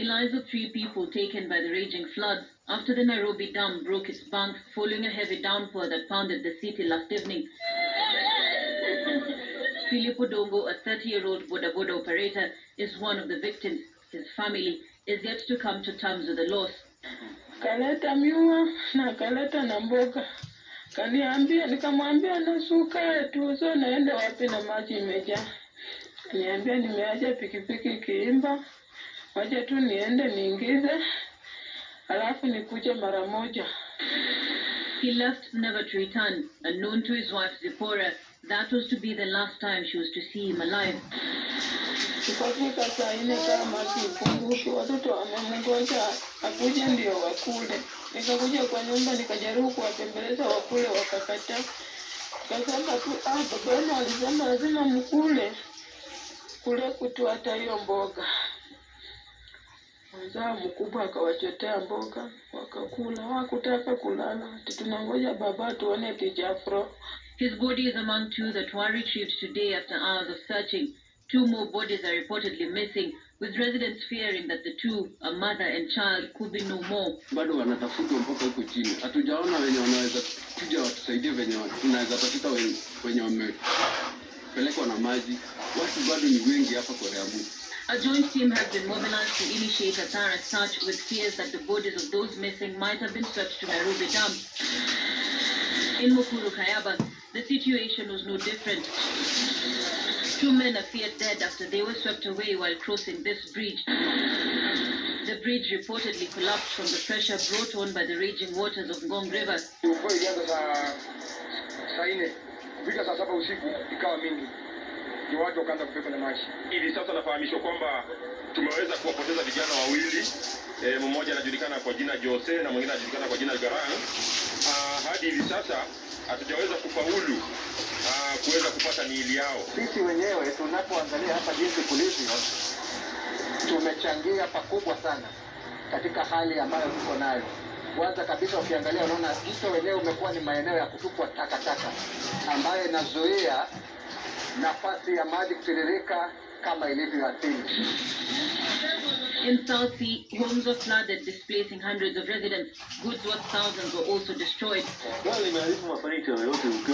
The lives of 3 people taken by the raging floods after the Nairobi Dam broke its bank following a heavy downpour that pounded the city last evening. Philip Odongo, a 30-year-old boda boda operator, is one of the victims. His family is yet to come to terms with the loss. Kaleta miwa na kaleta na mboga. Kaniambia, nikamwambia nasuka tuzo naenda wapi na maji imejaa. Niambia nimeacha pikipiki kiimba. Wacha tu niende niingize. Alafu nikuje mara moja. He left never to return, unknown to his wife Zipporah. That was to be the last time she was to see him alive. Tukafika saa 4 kama maji ipunguke, watoto wamemngoja akuje ndio wakule. Nikakuja kwa nyumba nikajaribu kuwatembeleza wakule wakakataa. Kasema tu baba yenu alisema lazima mkule. Kule kutu hata hiyo mboga. Mzaa mkubwa akawachotea mboga wakakula, hakutaka kulala. Tunangoja baba tuone kijafro. His body is among 2 that were retrieved today after hours of searching. 2 more bodies are reportedly missing, with residents fearing that the 2, a mother and child, could be no more. Bado wanatafutwa mpaka huko chini. Hatujaona wenye wanaweza kuja watusaidie wenye tunaweza tafuta wenye wamepelekwa na maji. Watu bado ni wengi hapa kwa Kiambu. A joint team has been mobilized to initiate a thorough search with fears that the bodies of those missing might have been swept to Nairobi Dam. In Mukuru Kayaba, the situation was no different. 2 men are feared dead after they were swept away while crossing this bridge. The bridge reportedly collapsed from the pressure brought on by the raging waters of Ngong River. Watu wakaanza kupelekwa na maji. Hivi sasa nafahamishwa kwamba tumeweza kuwapoteza vijana wawili. Mmoja anajulikana kwa jina Jose na mwingine anajulikana kwa jina Garang. Hadi hivi sasa hatujaweza kufaulu kuweza kupata miili yao. Sisi wenyewe tunapoangalia hapa jinsi kulivyo, tumechangia pakubwa sana katika hali ambayo tuko nayo. Kwanza kabisa ukiangalia unaona mto wenyewe umekuwa ni maeneo ya kutupwa takataka ambayo inazuia nafasi ya maji kutiririka kama ilivyo asili. In South Sea, homes were flooded, displacing hundreds of residents. Goods worth thousands were also destroyed.